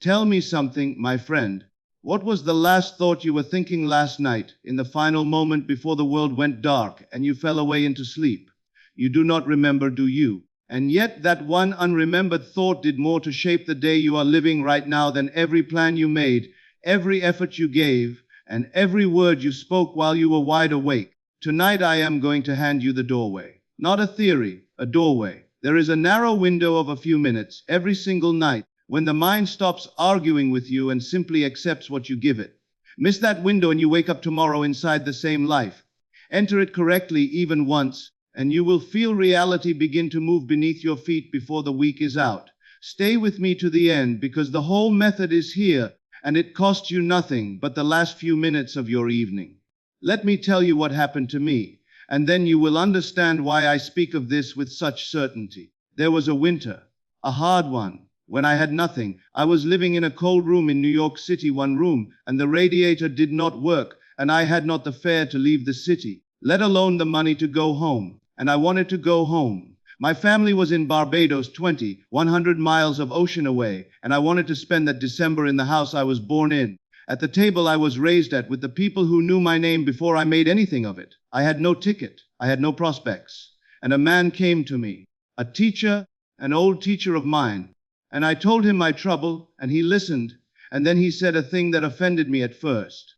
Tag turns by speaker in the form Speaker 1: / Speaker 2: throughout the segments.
Speaker 1: Tell me something, my friend. What was the last thought you were thinking last night, in the final moment before the world went dark and you fell away into sleep? You do not remember, do you? And yet that one unremembered thought did more to shape the day you are living right now than every plan you made, every effort you gave, and every word you spoke while you were wide awake. Tonight I am going to hand you the doorway. Not a theory, a doorway. There is a narrow window of a few minutes every single night when the mind stops arguing with you and simply accepts what you give it. Miss that window and you wake up tomorrow inside the same life. Enter it correctly even once, and you will feel reality begin to move beneath your feet before the week is out. Stay with me to the end, because the whole method is here, and it costs you nothing but the last few minutes of your evening. Let me tell you what happened to me, and then you will understand why I speak of this with such certainty. There was a winter, a hard one, when I had nothing. I was living in a cold room in New York City, one room, and the radiator did not work, and I had not the fare to leave the city, let alone the money to go home. And I wanted to go home. My family was in Barbados, 100 miles of ocean away, and I wanted to spend that December in the house I was born in, at the table I was raised at, with the people who knew my name before I made anything of it. I had no ticket. I had no prospects. And a man came to me, a teacher, an old teacher of mine, and I told him my trouble, and he listened, and then he said a thing that offended me at first.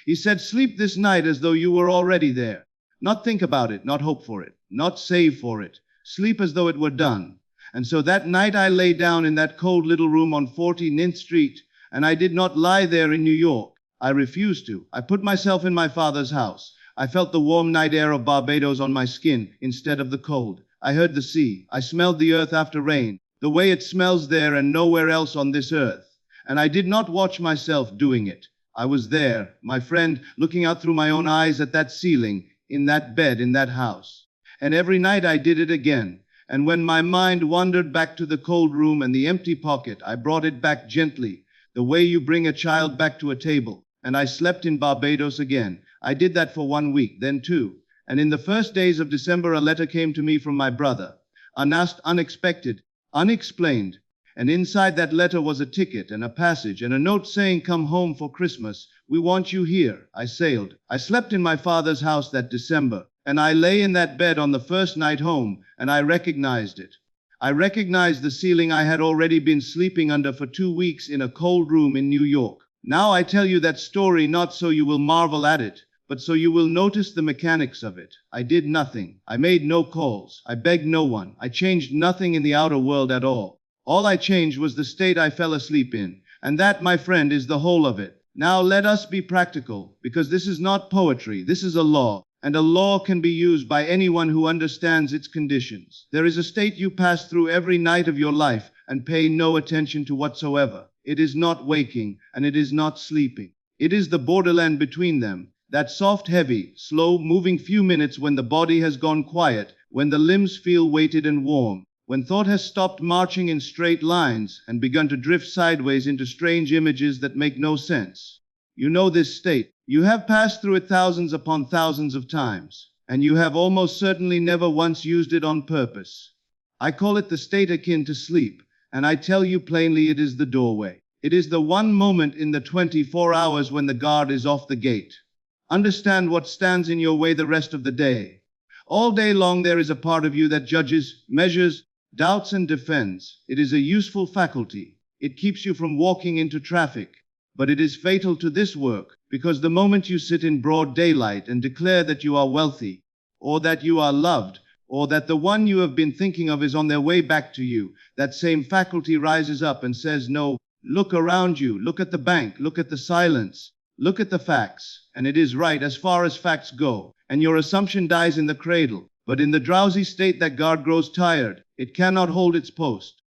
Speaker 1: He said, "Sleep this night as though you were already there. Not think about it, not hope for it, not save for it. Sleep as though it were done." And so that night I lay down in that cold little room on 49th Street, and I did not lie there in New York. I refused to. I put myself in my father's house. I felt the warm night air of Barbados on my skin instead of the cold. I heard the sea. I smelled the earth after rain, the way it smells there and nowhere else on this earth. And I did not watch myself doing it. I was there, my friend, looking out through my own eyes at that ceiling, in that bed, in that house. And every night I did it again. And when my mind wandered back to the cold room and the empty pocket, I brought it back gently, the way you bring a child back to a table. And I slept in Barbados again. I did that for 1 week, then 2. And in the first days of December, a letter came to me from my brother. Unasked, unexpected, unexplained. And inside that letter was a ticket and a passage and a note saying, "Come home for Christmas. We want you here." I sailed. I slept in my father's house that December, and I lay in that bed on the first night home, and I recognized it. I recognized the ceiling I had already been sleeping under for 2 weeks in a cold room in New York. Now I tell you that story not so you will marvel at it, but so you will notice the mechanics of it. I did nothing. I made no calls. I begged no one. I changed nothing in the outer world at all. All I changed was the state I fell asleep in, and that, my friend, is the whole of it. Now let us be practical, because this is not poetry, this is a law, and a law can be used by anyone who understands its conditions. There is a state you pass through every night of your life and pay no attention to whatsoever. It is not waking, and it is not sleeping. It is the borderland between them, that soft, heavy, slow-moving few minutes when the body has gone quiet, when the limbs feel weighted and warm, when thought has stopped marching in straight lines and begun to drift sideways into strange images that make no sense. You know this state. You have passed through it thousands upon thousands of times, and you have almost certainly never once used it on purpose. I call it the state akin to sleep, and I tell you plainly it is the doorway. It is the one moment in the 24 hours when the guard is off the gate. Understand what stands in your way the rest of the day. All day long there is a part of you that judges, measures, doubts and defends. It is a useful faculty. It keeps you from walking into traffic. But it is fatal to this work, because the moment you sit in broad daylight and declare that you are wealthy, or that you are loved, or that the one you have been thinking of is on their way back to you, that same faculty rises up and says, "No, look around you, look at the bank, look at the silence, look at the facts." And it is right as far as facts go, and your assumption dies in the cradle. But in the drowsy state that guard grows tired. It cannot hold its post.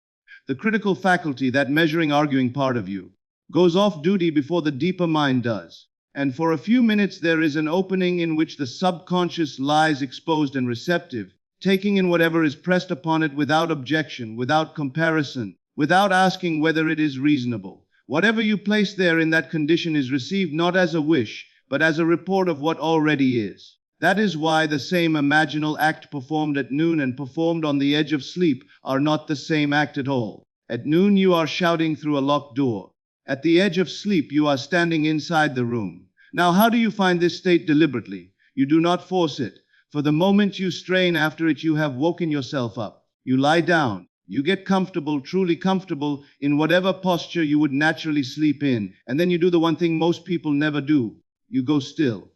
Speaker 1: The critical faculty, that measuring, arguing part of you, goes off duty before the deeper mind does. And for a few minutes there is an opening in which the subconscious lies exposed and receptive, taking in whatever is pressed upon it without objection, without comparison, without asking whether it is reasonable. Whatever you place there in that condition is received not as a wish, but as a report of what already is. That is why the same imaginal act performed at noon and performed on the edge of sleep are not the same act at all. At noon you are shouting through a locked door. At the edge of sleep, you are standing inside the room. Now, how do you find this state deliberately? You do not force it. For the moment you strain after it, you have woken yourself up. You lie down. You get comfortable, truly comfortable, in whatever posture you would naturally sleep in. And then you do the one thing most people never do. You go still.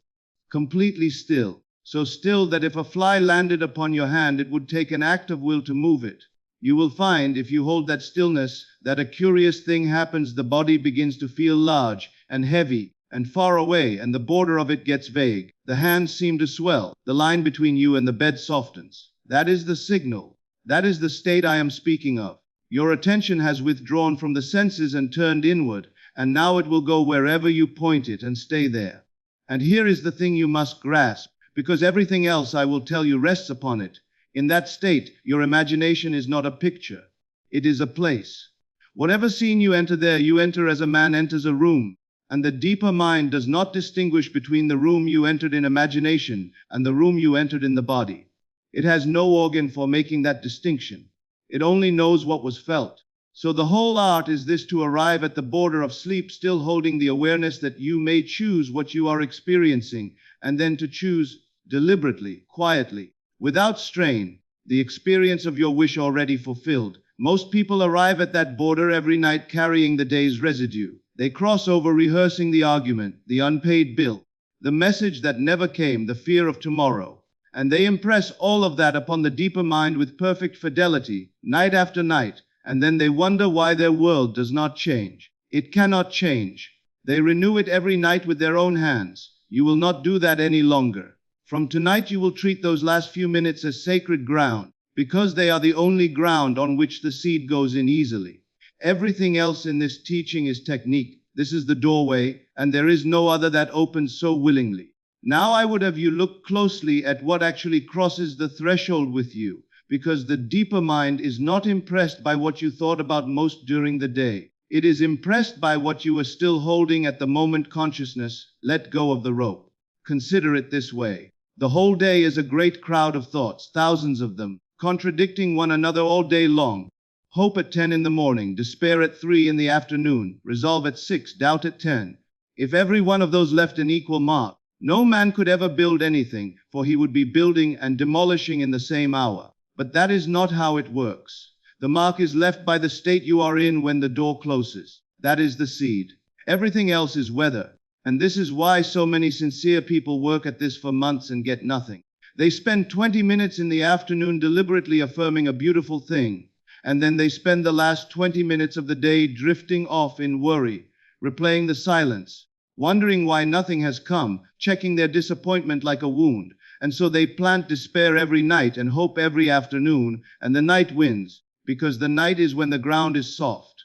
Speaker 1: Completely still. So still that if a fly landed upon your hand, it would take an act of will to move it. You will find, if you hold that stillness, that a curious thing happens. The body begins to feel large and heavy and far away, and the border of it gets vague. The hands seem to swell. The line between you and the bed softens. That is the signal. That is the state I am speaking of. Your attention has withdrawn from the senses and turned inward, and now it will go wherever you point it and stay there. And here is the thing you must grasp, because everything else I will tell you rests upon it. In that state, your imagination is not a picture. It is a place. Whatever scene you enter there, you enter as a man enters a room. And the deeper mind does not distinguish between the room you entered in imagination and the room you entered in the body. It has no organ for making that distinction. It only knows what was felt. So the whole art is this: to arrive at the border of sleep, still holding the awareness that you may choose what you are experiencing, and then to choose deliberately, quietly, without strain, the experience of your wish already fulfilled. Most people arrive at that border every night carrying the day's residue. They cross over rehearsing the argument, the unpaid bill, the message that never came, the fear of tomorrow. And they impress all of that upon the deeper mind with perfect fidelity, night after night, and then they wonder why their world does not change. It cannot change. They renew it every night with their own hands. You will not do that any longer. From tonight you will treat those last few minutes as sacred ground, because they are the only ground on which the seed goes in easily. Everything else in this teaching is technique. This is the doorway, and there is no other that opens so willingly. Now I would have you look closely at what actually crosses the threshold with you, because the deeper mind is not impressed by what you thought about most during the day. It is impressed by what you are still holding at the moment. Consciousness, let go of the rope. Consider it this way. The whole day is a great crowd of thoughts, thousands of them, contradicting one another all day long. Hope at 10 in the morning, despair at 3 in the afternoon, resolve at 6, doubt at 10. If every one of those left an equal mark, no man could ever build anything, for he would be building and demolishing in the same hour. But that is not how it works. The mark is left by the state you are in when the door closes. That is the seed. Everything else is weather. And this is why so many sincere people work at this for months and get nothing. They spend 20 minutes in the afternoon deliberately affirming a beautiful thing, and then they spend the last 20 minutes of the day drifting off in worry, replaying the silence, wondering why nothing has come, checking their disappointment like a wound. And so they plant despair every night and hope every afternoon, and the night wins, because the night is when the ground is soft.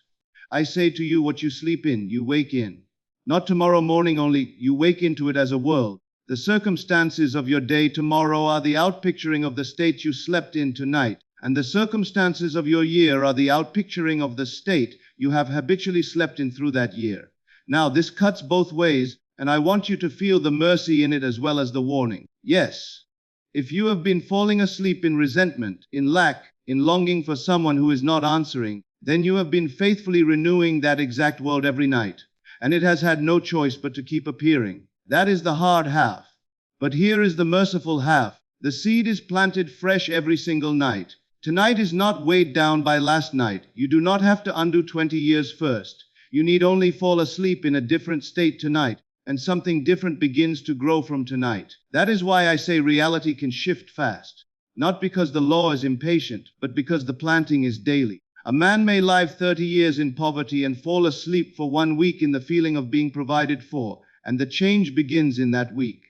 Speaker 1: I say to you, what you sleep in, you wake in. Not tomorrow morning only, you wake into it as a world. The circumstances of your day tomorrow are the outpicturing of the state you slept in tonight, and the circumstances of your year are the outpicturing of the state you have habitually slept in through that year. Now this cuts both ways, and I want you to feel the mercy in it as well as the warning. Yes, if you have been falling asleep in resentment, in lack, in longing for someone who is not answering, then you have been faithfully renewing that exact world every night, and it has had no choice but to keep appearing. That is the hard half. But here is the merciful half. The seed is planted fresh every single night. Tonight is not weighed down by last night. You do not have to undo 20 years first. You need only fall asleep in a different state tonight, and something different begins to grow from tonight. That is why I say reality can shift fast. Not because the law is impatient, but because the planting is daily. A man may live 30 years in poverty and fall asleep for 1 week in the feeling of being provided for, and the change begins in that week.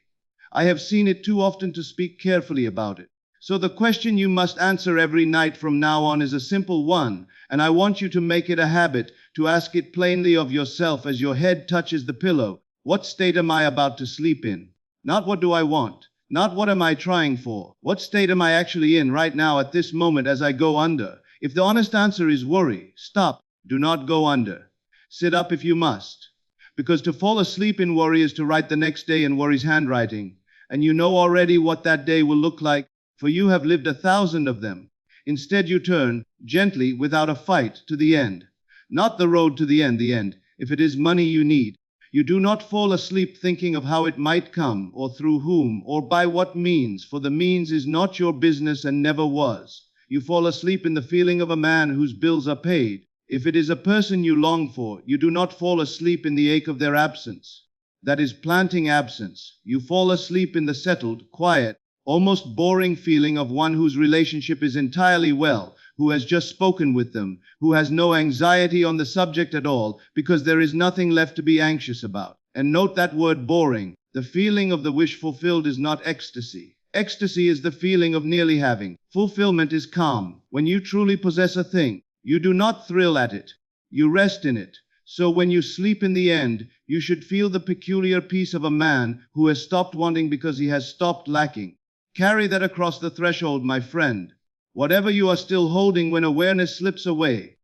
Speaker 1: I have seen it too often to speak carefully about it. So the question you must answer every night from now on is a simple one, and I want you to make it a habit to ask it plainly of yourself as your head touches the pillow. What state am I about to sleep in? Not what do I want? Not what am I trying for? What state am I actually in right now at this moment as I go under? If the honest answer is worry, stop. Do not go under. Sit up if you must. Because to fall asleep in worry is to write the next day in worry's handwriting. And you know already what that day will look like, for you have lived 1,000 of them. Instead you turn, gently, without a fight, to the end. Not the road to the end. if it is money you need. You do not fall asleep thinking of how it might come, or through whom, or by what means, for the means is not your business and never was. You fall asleep in the feeling of a man whose bills are paid. If it is a person you long for, you do not fall asleep in the ache of their absence. That is planting absence. You fall asleep in the settled, quiet, almost boring feeling of one whose relationship is entirely well, who has just spoken with them, who has no anxiety on the subject at all, because there is nothing left to be anxious about. And note that word boring. The feeling of the wish fulfilled is not ecstasy. Ecstasy is the feeling of nearly having. Fulfillment is calm. When you truly possess a thing, you do not thrill at it. You rest in it. So when you sleep in the end, you should feel the peculiar peace of a man who has stopped wanting because he has stopped lacking. Carry that across the threshold, my friend. Whatever you are still holding when awareness slips away,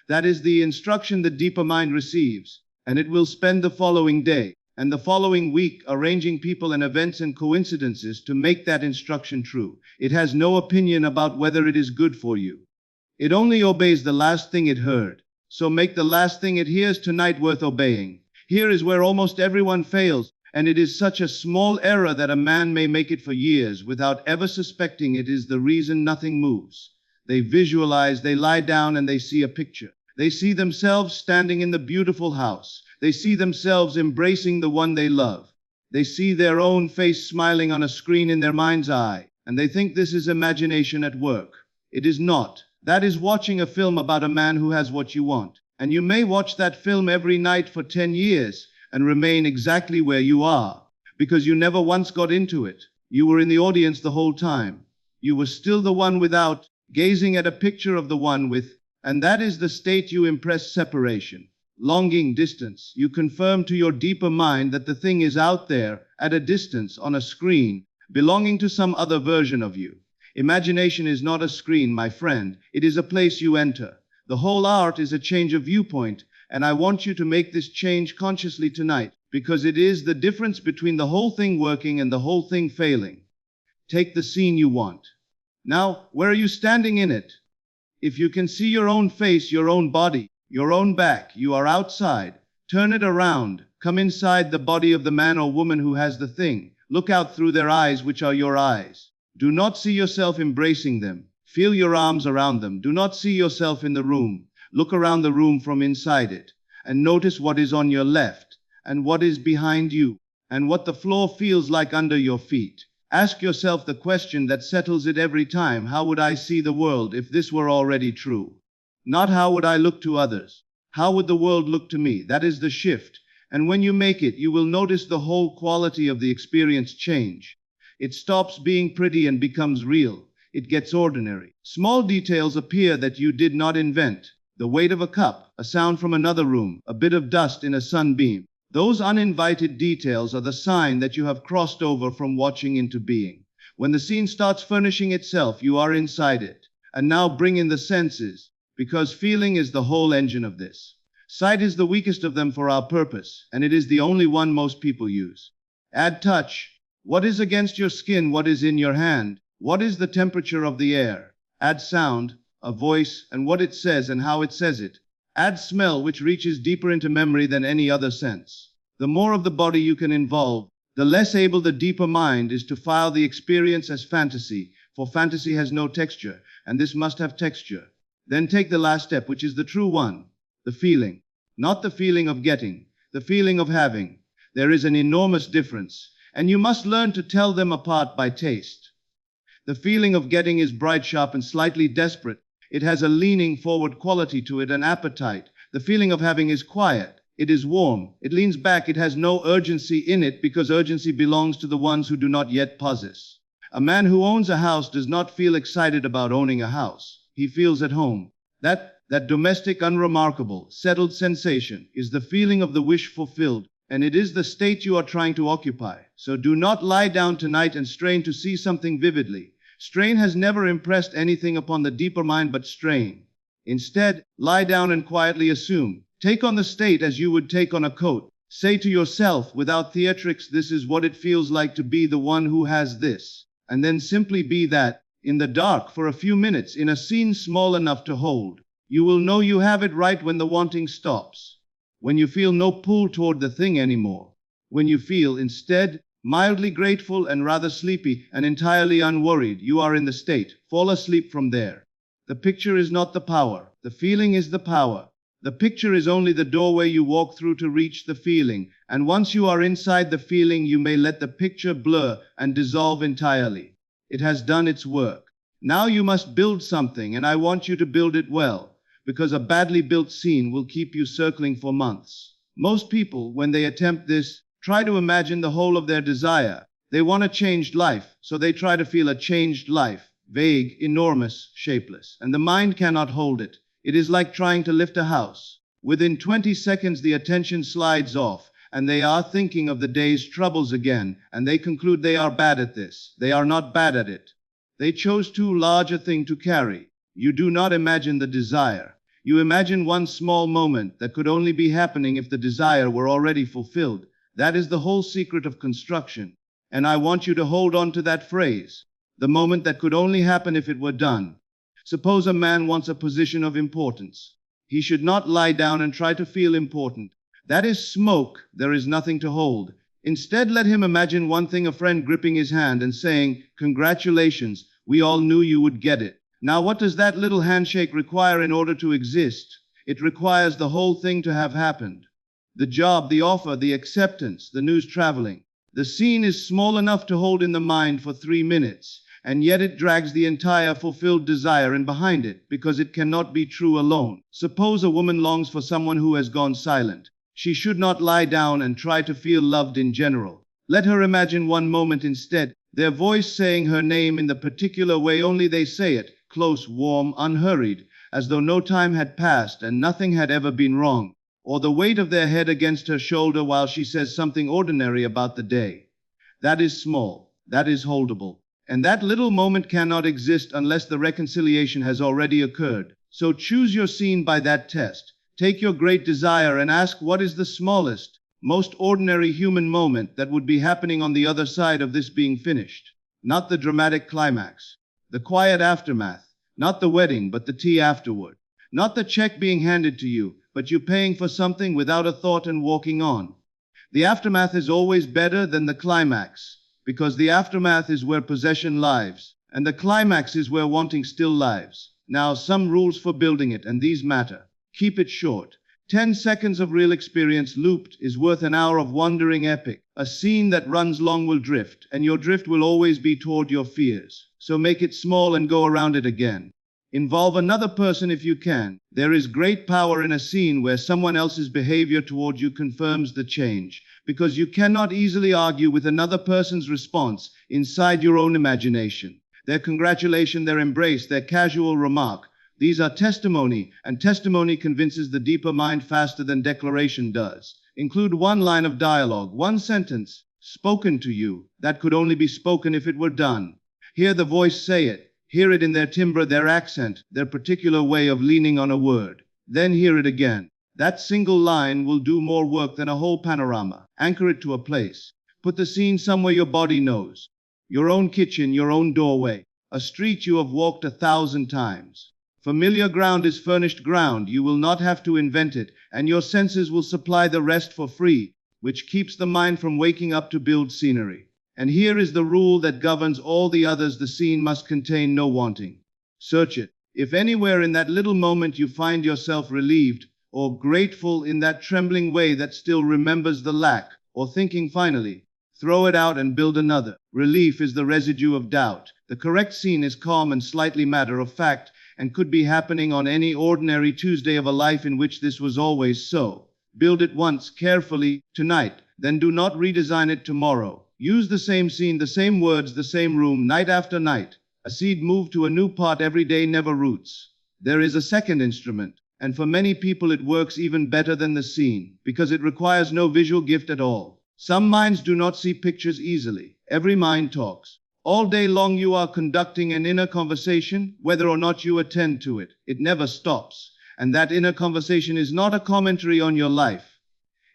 Speaker 1: that is the instruction the deeper mind receives, and it will spend the following day and the following week arranging people and events and coincidences to make that instruction true. It has no opinion about whether it is good for you. It only obeys the last thing it heard. So make the last thing it hears tonight worth obeying. Here is where almost everyone fails, and it is such a small error that a man may make it for years without ever suspecting it is the reason nothing moves. They visualize, they lie down and they see a picture. They see themselves standing in the beautiful house. They see themselves embracing the one they love. They see their own face smiling on a screen in their mind's eye, and they think this is imagination at work. It is not. That is watching a film about a man who has what you want. And you may watch that film every night for 10 years and remain exactly where you are, because you never once got into it. You were in the audience the whole time. You were still the one without, gazing at a picture of the one with, and that is the state you impress separation, longing, distance. You confirm to your deeper mind that the thing is out there, at a distance, on a screen, belonging to some other version of you. Imagination is not a screen, my friend. It is a place you enter. The whole art is a change of viewpoint, and I want you to make this change consciously tonight, because it is the difference between the whole thing working and the whole thing failing. Take the scene you want. Now, where are you standing in it? If you can see your own face, your own body, your own back, you are outside. Turn it around. Come inside the body of the man or woman who has the thing. Look out through their eyes, which are your eyes. Do not see yourself embracing them. Feel your arms around them. Do not see yourself in the room. Look around the room from inside it, and notice what is on your left, and what is behind you, and what the floor feels like under your feet. Ask yourself the question that settles it every time: how would I see the world if this were already true? Not how would I look to others? How would the world look to me? That is the shift, and when you make it, you will notice the whole quality of the experience change. It stops being pretty and becomes real. It gets ordinary. Small details appear that you did not invent. The weight of a cup, a sound from another room, a bit of dust in a sunbeam. Those uninvited details are the sign that you have crossed over from watching into being. When the scene starts furnishing itself, you are inside it. And now bring in the senses, because feeling is the whole engine of this. Sight is the weakest of them for our purpose, and it is the only one most people use. Add touch. What is against your skin? What is in your hand? What is the temperature of the air? Add sound, a voice, and what it says and how it says it. Add smell, which reaches deeper into memory than any other sense. The more of the body you can involve, the less able the deeper mind is to file the experience as fantasy, for fantasy has no texture, and this must have texture. Then take the last step, which is the true one, the feeling. Not the feeling of getting, the feeling of having. There is an enormous difference, and you must learn to tell them apart by taste. The feeling of getting is bright, sharp, and slightly desperate. It has a leaning forward quality to it, an appetite. The feeling of having is quiet. It is warm. It leans back. It has no urgency in it, because urgency belongs to the ones who do not yet possess. A man who owns a house does not feel excited about owning a house. He feels at home. That domestic, unremarkable, settled sensation is the feeling of the wish fulfilled, and it is the state you are trying to occupy. So do not lie down tonight and strain to see something vividly. Strain has never impressed anything upon the deeper mind but strain. Instead, lie down and quietly assume. Take on the state as you would take on a coat. Say to yourself, without theatrics, this is what it feels like to be the one who has this. And then simply be that, in the dark for a few minutes, in a scene small enough to hold. You will know you have it right when the wanting stops. when you feel no pull toward the thing anymore, when you feel, instead, mildly grateful and rather sleepy and entirely unworried, you are in the state. Fall asleep from there. The picture is not the power. The feeling is the power. The picture is only the doorway you walk through to reach the feeling, and once you are inside the feeling, you may let the picture blur and dissolve entirely. It has done its work. Now you must build something, and I want you to build it well, because a badly built scene will keep you circling for months. Most people, when they attempt this, try to imagine the whole of their desire. They want a changed life, so they try to feel a changed life, vague, enormous, shapeless, and the mind cannot hold it. It is like trying to lift a house. Within 20 seconds the attention slides off, and they are thinking of the day's troubles again, and they conclude they are bad at this. They are not bad at it. They chose too large a thing to carry. You do not imagine the desire. You imagine one small moment that could only be happening if the desire were already fulfilled. That is the whole secret of construction. And I want you to hold on to that phrase. The moment that could only happen if it were done. Suppose a man wants a position of importance. He should not lie down and try to feel important. That is smoke. There is nothing to hold. Instead, let him imagine one thing: a friend gripping his hand and saying, "Congratulations, we all knew you would get it." Now what does that little handshake require in order to exist? It requires the whole thing to have happened. The job, the offer, the acceptance, the news traveling. The scene is small enough to hold in the mind for 3 minutes, and yet it drags the entire fulfilled desire in behind it, because it cannot be true alone. Suppose a woman longs for someone who has gone silent. She should not lie down and try to feel loved in general. Let her imagine one moment instead, their voice saying her name in the particular way only they say it, close, warm, unhurried, as though no time had passed and nothing had ever been wrong. Or the weight of their head against her shoulder while she says something ordinary about the day. That is small. That is holdable. And that little moment cannot exist unless the reconciliation has already occurred. So choose your scene by that test. Take your great desire and ask, what is the smallest, most ordinary human moment that would be happening on the other side of this being finished? Not the dramatic climax. The quiet aftermath. Not the wedding, but the tea afterward. Not the check being handed to you, but you paying for something without a thought and walking on. The aftermath is always better than the climax, because the aftermath is where possession lives, and the climax is where wanting still lives. Now, some rules for building it, and these matter. Keep it short. 10 seconds of real experience looped is worth an hour of wandering epic. A scene that runs long will drift, and your drift will always be toward your fears. So make it small and go around it again. Involve another person if you can. There is great power in a scene where someone else's behavior toward you confirms the change, because you cannot easily argue with another person's response inside your own imagination. Their congratulation, their embrace, their casual remark, these are testimony, and testimony convinces the deeper mind faster than declaration does. Include one line of dialogue, one sentence, spoken to you, that could only be spoken if it were done. Hear the voice say it. Hear it in their timbre, their accent, their particular way of leaning on a word. Then hear it again. That single line will do more work than a whole panorama. Anchor it to a place. Put the scene somewhere your body knows. Your own kitchen, your own doorway. A street you have walked 1,000 times. Familiar ground is furnished ground. You will not have to invent it, and your senses will supply the rest for free, which keeps the mind from waking up to build scenery. And here is the rule that governs all the others: the scene must contain no wanting. Search it. If anywhere in that little moment you find yourself relieved, or grateful in that trembling way that still remembers the lack, or thinking finally, throw it out and build another. Relief is the residue of doubt. The correct scene is calm and slightly matter of fact, and could be happening on any ordinary Tuesday of a life in which this was always so. Build it once, carefully, tonight, then do not redesign it tomorrow. Use the same scene, the same words, the same room, night after night. A seed moved to a new pot every day never roots. There is a second instrument, and for many people it works even better than the scene, because it requires no visual gift at all. Some minds do not see pictures easily. Every mind talks. All day long you are conducting an inner conversation, whether or not you attend to it. It never stops, and that inner conversation is not a commentary on your life.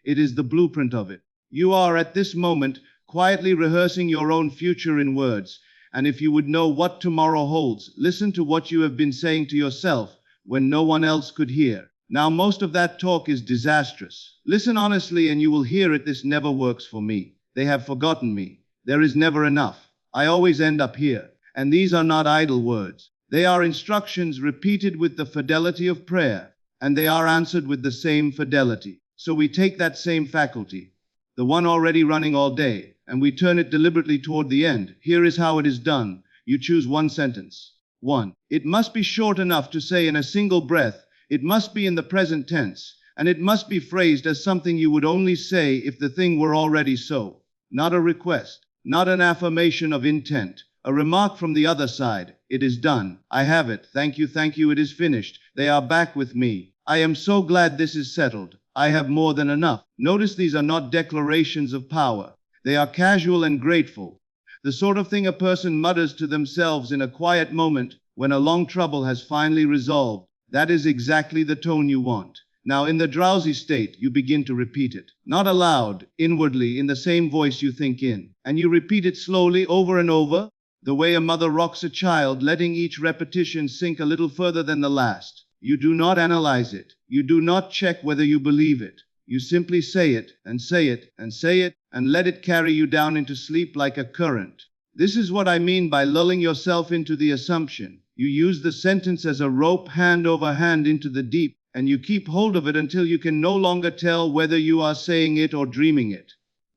Speaker 1: It is the blueprint of it. You are at this moment quietly rehearsing your own future in words, and if you would know what tomorrow holds, listen to what you have been saying to yourself when no one else could hear. Now, most of that talk is disastrous. Listen honestly and you will hear it. This never works for me. They have forgotten me. There is never enough. I always end up here. And these are not idle words. They are instructions repeated with the fidelity of prayer, and they are answered with the same fidelity. So we take that same faculty, the one already running all day, and we turn it deliberately toward the end. Here is how it is done. You choose one sentence. 1. It must be short enough to say in a single breath. It must be in the present tense, and it must be phrased as something you would only say if the thing were already so. Not a request, not an affirmation of intent, a remark from the other side. It is done. I have it. Thank you, it is finished. They are back with me. I am so glad this is settled. I have more than enough. Notice these are not declarations of power. They are casual and grateful. The sort of thing a person mutters to themselves in a quiet moment when a long trouble has finally resolved. That is exactly the tone you want. Now, in the drowsy state, you begin to repeat it. Not aloud, inwardly, in the same voice you think in. And you repeat it slowly over and over, the way a mother rocks a child, letting each repetition sink a little further than the last. You do not analyze it. You do not check whether you believe it. You simply say it, and say it, and say it, and let it carry you down into sleep like a current. This is what I mean by lulling yourself into the assumption. You use the sentence as a rope hand over hand into the deep, and you keep hold of it until you can no longer tell whether you are saying it or dreaming it.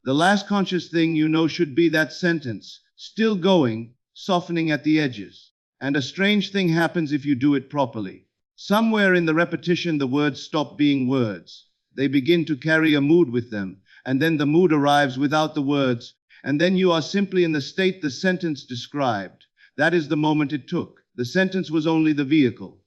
Speaker 1: The last conscious thing you know should be that sentence, still going, softening at the edges. And a strange thing happens if you do it properly. Somewhere in the repetition, the words stop being words. They begin to carry a mood with them, and then the mood arrives without the words, and then you are simply in the state the sentence described. That is the moment it took. The sentence was only the vehicle.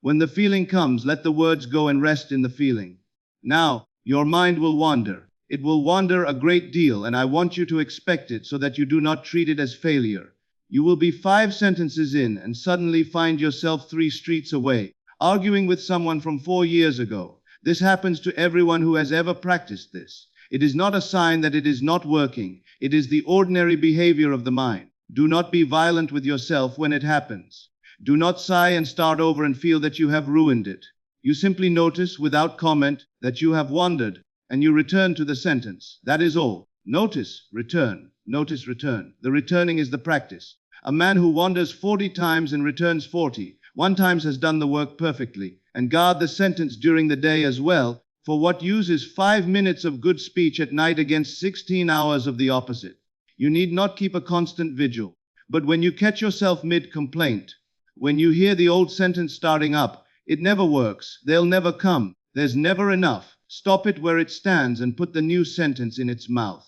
Speaker 1: When the feeling comes, let the words go and rest in the feeling. Now, your mind will wander. It will wander a great deal, and I want you to expect it so that you do not treat it as failure. You will be 5 sentences in and suddenly find yourself 3 streets away, arguing with someone from 4 years ago. This happens to everyone who has ever practiced this. It is not a sign that it is not working. It is the ordinary behavior of the mind. Do not be violent with yourself when it happens. Do not sigh and start over and feel that you have ruined it. You simply notice, without comment, that you have wandered, and you return to the sentence. That is all. Notice, return. Notice, return. The returning is the practice. A man who wanders 40 times and returns 40, 1 time has done the work perfectly. And guard the sentence during the day as well, for what use is 5 minutes of good speech at night against 16 hours of the opposite? You need not keep a constant vigil. But when you catch yourself mid-complaint, when you hear the old sentence starting up, it never works, they'll never come, there's never enough, stop it where it stands and put the new sentence in its mouth.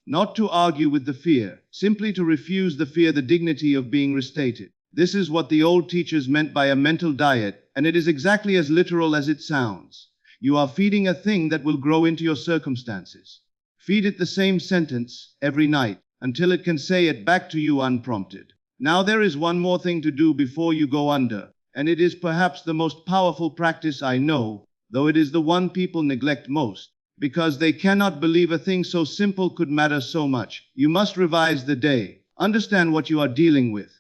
Speaker 1: Not to argue with the fear, simply to refuse the fear the dignity of being restated. This is what the old teachers meant by a mental diet, and it is exactly as literal as it sounds. You are feeding a thing that will grow into your circumstances. Feed it the same sentence every night until it can say it back to you unprompted. Now there is one more thing to do before you go under, and it is perhaps the most powerful practice I know, though it is the one people neglect most, because they cannot believe a thing so simple could matter so much. You must revise the day. Understand what you are dealing with.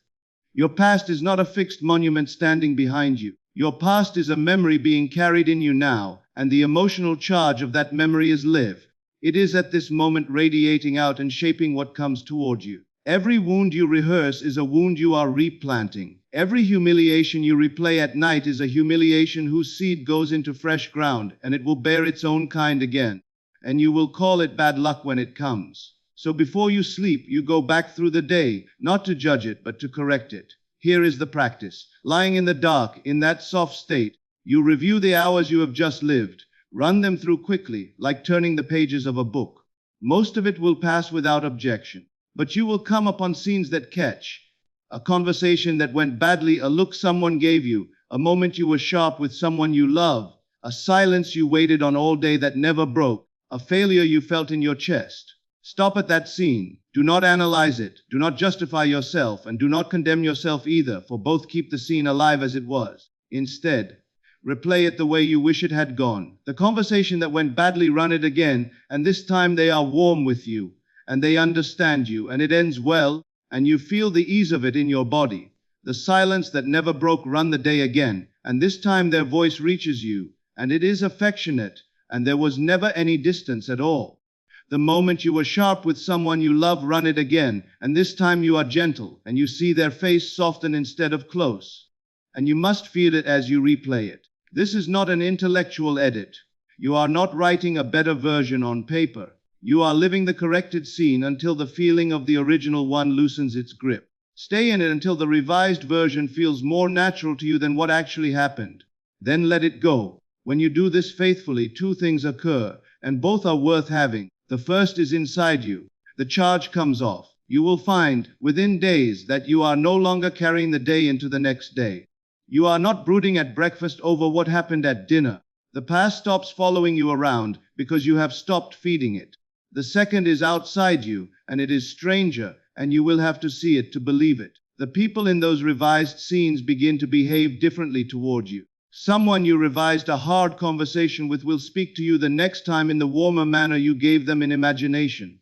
Speaker 1: Your past is not a fixed monument standing behind you. Your past is a memory being carried in you now, and the emotional charge of that memory is live. It is at this moment radiating out and shaping what comes toward you. Every wound you rehearse is a wound you are replanting. Every humiliation you replay at night is a humiliation whose seed goes into fresh ground, and it will bear its own kind again. And you will call it bad luck when it comes. So before you sleep, you go back through the day, not to judge it, but to correct it. Here is the practice. Lying in the dark, in that soft state, you review the hours you have just lived. Run them through quickly, like turning the pages of a book. Most of it will pass without objection. But you will come upon scenes that catch. A conversation that went badly, a look someone gave you, a moment you were sharp with someone you love, a silence you waited on all day that never broke, a failure you felt in your chest. Stop at that scene. Do not analyze it. Do not justify yourself, and do not condemn yourself either, for both keep the scene alive as it was. Instead, replay it the way you wish it had gone. The conversation that went badly, run it again, and this time they are warm with you, and they understand you, and it ends well, and you feel the ease of it in your body. The silence that never broke, run the day again, and this time their voice reaches you, and it is affectionate, and there was never any distance at all. The moment you were sharp with someone you love, run it again, and this time you are gentle, and you see their face soften instead of close. And you must feel it as you replay it. This is not an intellectual edit. You are not writing a better version on paper. You are living the corrected scene until the feeling of the original one loosens its grip. Stay in it until the revised version feels more natural to you than what actually happened. Then let it go. When you do this faithfully, two things occur, and both are worth having. The first is inside you. The charge comes off. You will find, within days, that you are no longer carrying the day into the next day. You are not brooding at breakfast over what happened at dinner. The past stops following you around because you have stopped feeding it. The second is outside you, and it is stranger, and you will have to see it to believe it. The people in those revised scenes begin to behave differently toward you. Someone you revised a hard conversation with will speak to you the next time in the warmer manner you gave them in imagination.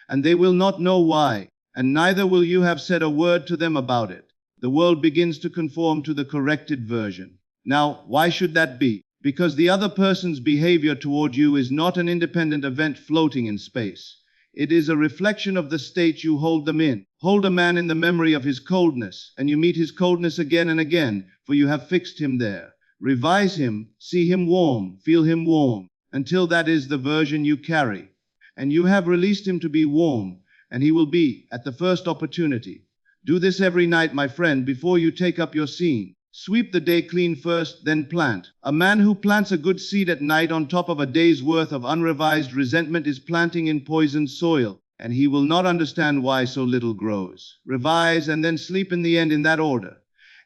Speaker 1: And they will not know why, and neither will you have said a word to them about it. The world begins to conform to the corrected version. Now, why should that be? Because the other person's behavior toward you is not an independent event floating in space. It is a reflection of the state you hold them in. Hold a man in the memory of his coldness, and you meet his coldness again and again, for you have fixed him there. Revise him, see him warm, feel him warm, until that is the version you carry. And you have released him to be warm, and he will be, at the first opportunity. Do this every night, my friend, before you take up your scene. Sweep the day clean first, then plant. A man who plants a good seed at night on top of a day's worth of unrevised resentment is planting in poisoned soil, and he will not understand why so little grows. Revise and then sleep in the end in that order.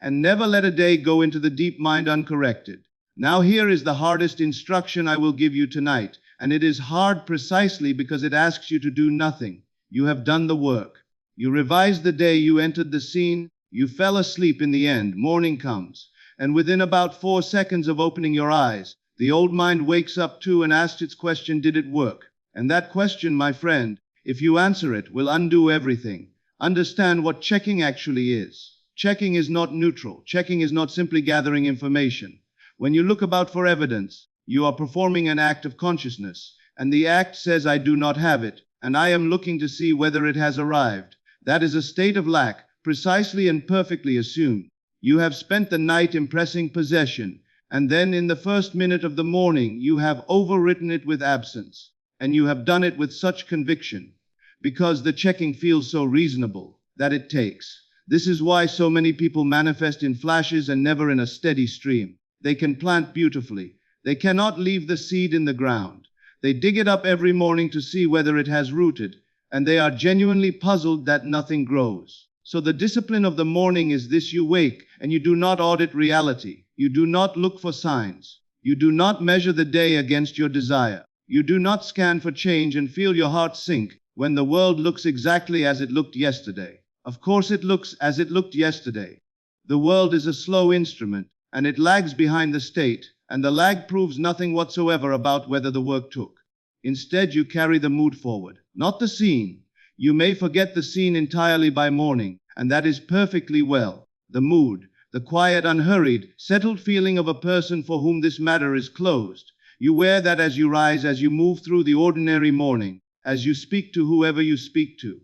Speaker 1: And never let a day go into the deep mind uncorrected. Now here is the hardest instruction I will give you tonight, and it is hard precisely because it asks you to do nothing. You have done the work. You revised the day you entered the scene. You fell asleep in the end. Morning comes, and within about 4 seconds of opening your eyes, the old mind wakes up too and asks its question, did it work? And that question, my friend, if you answer it, will undo everything. Understand what checking actually is. Checking is not neutral. Checking is not simply gathering information. When you look about for evidence, you are performing an act of consciousness, and the act says, I do not have it, and I am looking to see whether it has arrived. That is a state of lack, precisely and perfectly assumed. You have spent the night impressing possession, and then in the first minute of the morning you have overwritten it with absence, and you have done it with such conviction, because the checking feels so reasonable, that it takes. This is why so many people manifest in flashes and never in a steady stream. They can plant beautifully. They cannot leave the seed in the ground. They dig it up every morning to see whether it has rooted, and they are genuinely puzzled that nothing grows. So the discipline of the morning is this: you wake, and you do not audit reality. You do not look for signs. You do not measure the day against your desire. You do not scan for change and feel your heart sink when the world looks exactly as it looked yesterday. Of course it looks as it looked yesterday. The world is a slow instrument, and it lags behind the state, and the lag proves nothing whatsoever about whether the work took. Instead, you carry the mood forward, not the scene. You may forget the scene entirely by morning, and that is perfectly well. The mood, the quiet, unhurried, settled feeling of a person for whom this matter is closed. You wear that as you rise, as you move through the ordinary morning, as you speak to whoever you speak to.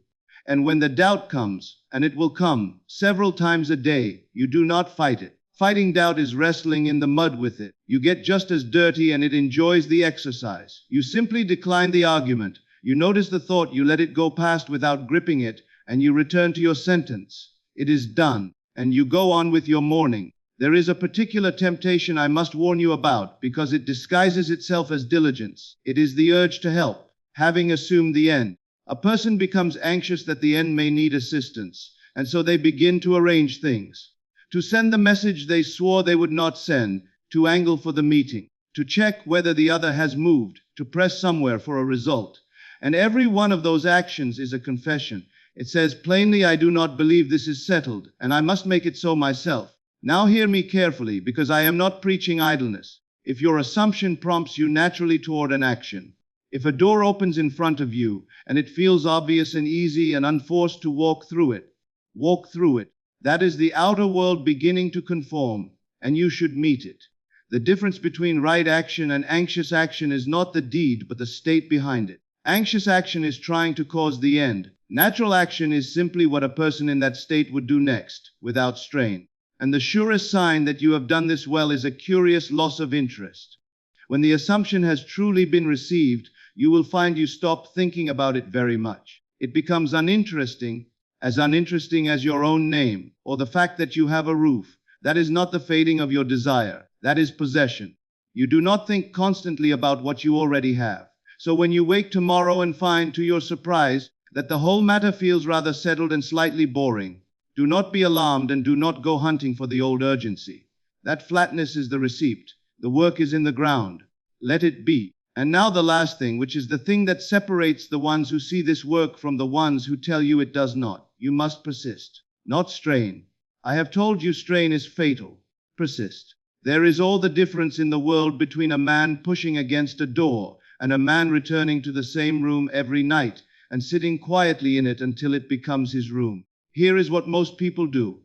Speaker 1: And when the doubt comes, and it will come several times a day, you do not fight it. Fighting doubt is wrestling in the mud with it. You get just as dirty and it enjoys the exercise. You simply decline the argument. You notice the thought, you let it go past without gripping it, and you return to your sentence. It is done, and you go on with your morning. There is a particular temptation I must warn you about, because it disguises itself as diligence. It is the urge to help. Having assumed the end, a person becomes anxious that the end may need assistance, and so they begin to arrange things. To send the message they swore they would not send, to angle for the meeting, to check whether the other has moved, to press somewhere for a result. And every one of those actions is a confession. It says plainly, I do not believe this is settled, and I must make it so myself. Now hear me carefully, because I am not preaching idleness. If your assumption prompts you naturally toward an action, if a door opens in front of you, and it feels obvious and easy and unforced to walk through it, walk through it. That is the outer world beginning to conform, and you should meet it. The difference between right action and anxious action is not the deed, but the state behind it. Anxious action is trying to cause the end. Natural action is simply what a person in that state would do next, without strain. And the surest sign that you have done this well is a curious loss of interest. When the assumption has truly been received, you will find you stop thinking about it very much. It becomes uninteresting as your own name, or the fact that you have a roof. That is not the fading of your desire, that is possession. You do not think constantly about what you already have. So when you wake tomorrow and find, to your surprise, that the whole matter feels rather settled and slightly boring, do not be alarmed and do not go hunting for the old urgency. That flatness is the receipt. The work is in the ground. Let it be. And now the last thing, which is the thing that separates the ones who see this work from the ones who tell you it does not. You must persist, not strain. I have told you strain is fatal. Persist. There is all the difference in the world between a man pushing against a door and a man returning to the same room every night and sitting quietly in it until it becomes his room. Here is what most people do.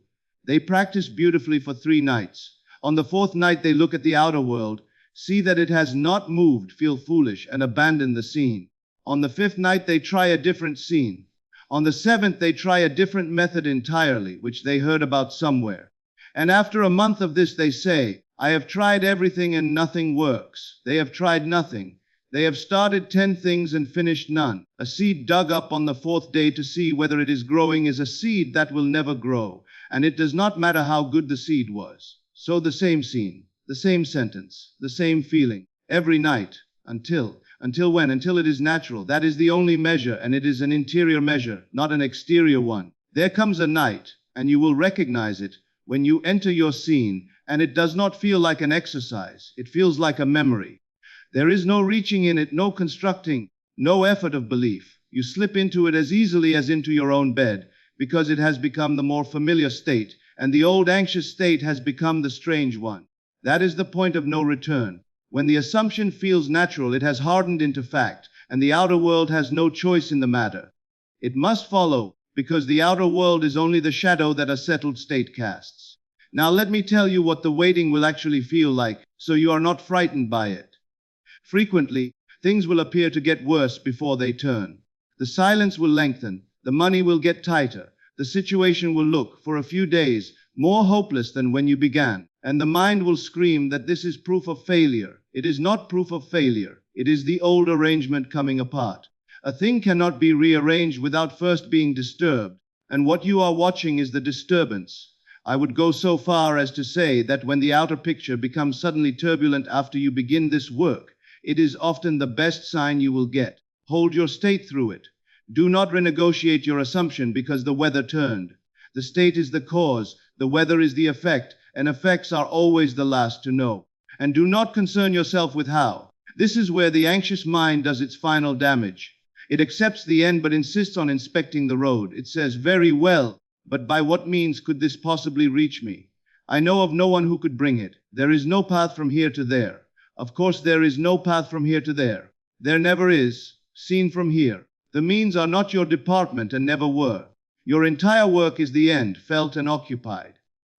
Speaker 1: They practice beautifully for 3 nights. On the 4th night they look at the outer world, see that it has not moved, feel foolish, and abandon the scene. On the 5th night they try a different scene. On the 7th they try a different method entirely, which they heard about somewhere. And after a month of this they say, I have tried everything and nothing works. They have tried nothing. They have started 10 things and finished none. A seed dug up on the 4th day to see whether it is growing is a seed that will never grow, and it does not matter how good the seed was. So the same scene, the same sentence, the same feeling, every night, until when? Until it is natural. That is the only measure, and it is an interior measure, not an exterior one. There comes a night, and you will recognize it, when you enter your scene, and it does not feel like an exercise, it feels like a memory. There is no reaching in it, no constructing, no effort of belief. You slip into it as easily as into your own bed, because it has become the more familiar state, and the old anxious state has become the strange one. That is the point of no return. When the assumption feels natural, it has hardened into fact, and the outer world has no choice in the matter. It must follow, because the outer world is only the shadow that a settled state casts. Now let me tell you what the waiting will actually feel like, so you are not frightened by it. Frequently, things will appear to get worse before they turn. The silence will lengthen, the money will get tighter, the situation will look, for a few days, more hopeless than when you began, and the mind will scream that this is proof of failure. It is not proof of failure, it is the old arrangement coming apart. A thing cannot be rearranged without first being disturbed, and what you are watching is the disturbance. I would go so far as to say that when the outer picture becomes suddenly turbulent after you begin this work, it is often the best sign you will get. Hold your state through it. Do not renegotiate your assumption because the weather turned. The state is the cause, the weather is the effect, and effects are always the last to know. And do not concern yourself with how. This is where the anxious mind does its final damage. It accepts the end but insists on inspecting the road. It says, very well, but by what means could this possibly reach me? I know of no one who could bring it. There is no path from here to there. Of course there is no path from here to there. There never is, seen from here. The means are not your department and never were. Your entire work is the end, felt and occupied.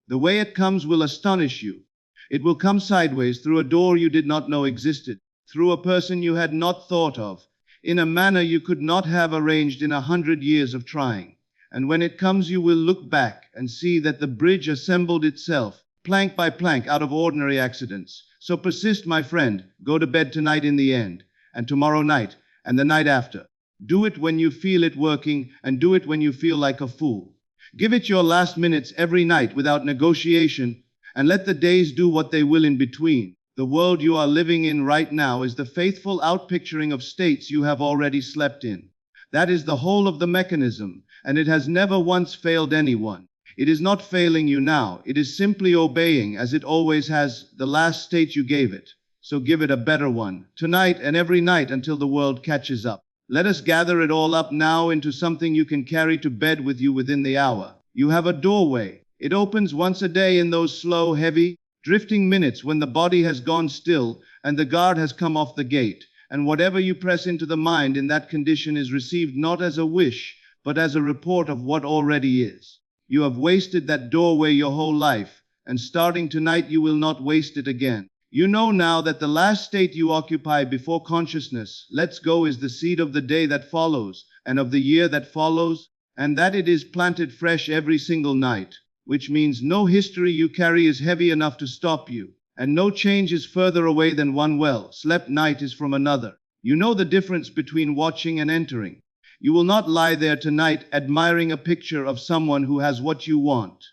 Speaker 1: The way it comes will astonish you. It will come sideways, through a door you did not know existed, through a person you had not thought of, in a manner you could not have arranged in 100 years of trying. And when it comes you will look back and see that the bridge assembled itself, plank by plank, out of ordinary accidents. So persist, my friend. Go to bed tonight in the end, and tomorrow night, and the night after. Do it when you feel it working, and do it when you feel like a fool. Give it your last minutes every night without negotiation, and let the days do what they will in between. The world you are living in right now is the faithful outpicturing of states you have already slept in. That is the whole of the mechanism, and it has never once failed anyone. It is not failing you now, it is simply obeying, as it always has, the last state you gave it. So give it a better one, tonight and every night until the world catches up. Let us gather it all up now into something you can carry to bed with you within the hour. You have a doorway. It opens once a day in those slow, heavy, drifting minutes when the body has gone still and the guard has come off the gate. And whatever you press into the mind in that condition is received not as a wish, but as a report of what already is. You have wasted that doorway your whole life, and starting tonight you will not waste it again. You know now that the last state you occupy before consciousness lets go is the seed of the day that follows, and of the year that follows, and that it is planted fresh every single night, which means no history you carry is heavy enough to stop you, and no change is further away than one well-slept night is from another. You know the difference between watching and entering. You will not lie there tonight admiring a picture of someone who has what you want.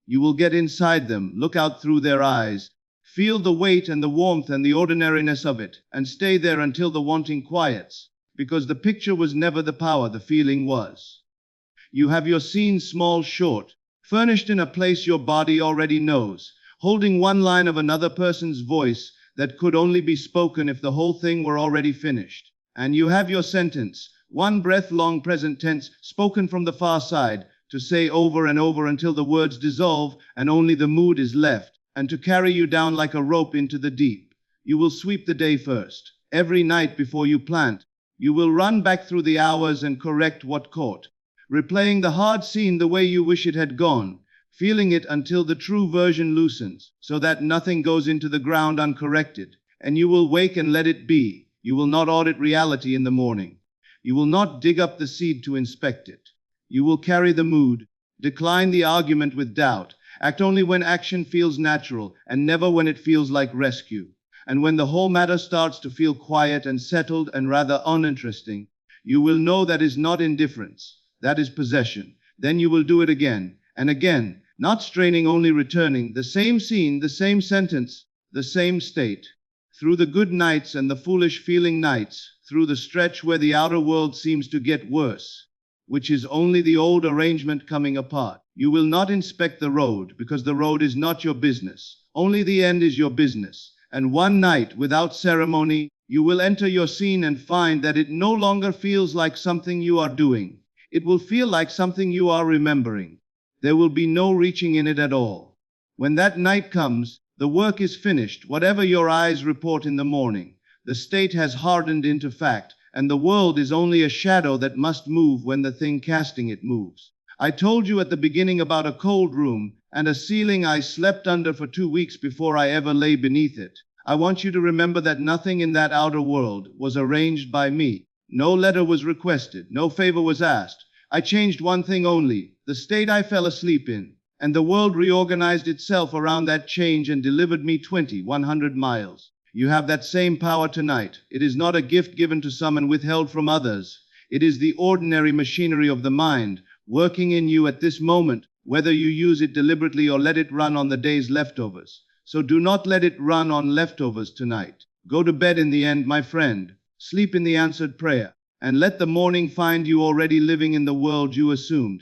Speaker 1: You will get inside them, look out through their eyes, feel the weight and the warmth and the ordinariness of it, and stay there until the wanting quiets, because the picture was never the power, the feeling was. You have your scene small, short, furnished in a place your body already knows, holding one line of another person's voice that could only be spoken if the whole thing were already finished. And you have your sentence, one breath-long present tense, spoken from the far side, to say over and over until the words dissolve and only the mood is left, and to carry you down like a rope into the deep. You will sweep the day first. Every night before you plant, you will run back through the hours and correct what caught, replaying the hard scene the way you wish it had gone, feeling it until the true version loosens, so that nothing goes into the ground uncorrected, and you will wake and let it be. You will not audit reality in the morning. You will not dig up the seed to inspect it. You will carry the mood, decline the argument with doubt, act only when action feels natural, and never when it feels like rescue. And when the whole matter starts to feel quiet and settled and rather uninteresting, you will know that is not indifference, that is possession. Then you will do it again and again, not straining, only returning, the same scene, the same sentence, the same state. Through the good nights and the foolish feeling nights, through the stretch where the outer world seems to get worse, which is only the old arrangement coming apart. You will not inspect the road, because the road is not your business. Only the end is your business. And one night, without ceremony, you will enter your scene and find that it no longer feels like something you are doing. It will feel like something you are remembering. There will be no reaching in it at all. When that night comes, the work is finished. Whatever your eyes report in the morning, the state has hardened into fact, and the world is only a shadow that must move when the thing casting it moves. I told you at the beginning about a cold room and a ceiling I slept under for 2 weeks before I ever lay beneath it. I want you to remember that nothing in that outer world was arranged by me. No letter was requested, no favor was asked. I changed one thing only, the state I fell asleep in, and the world reorganized itself around that change and delivered me 100 miles. You have that same power tonight. It is not a gift given to some and withheld from others. It is the ordinary machinery of the mind, working in you at this moment, whether you use it deliberately or let it run on the day's leftovers. So do not let it run on leftovers tonight. Go to bed in the end, my friend. Sleep in the answered prayer, and let the morning find you already living in the world you assumed.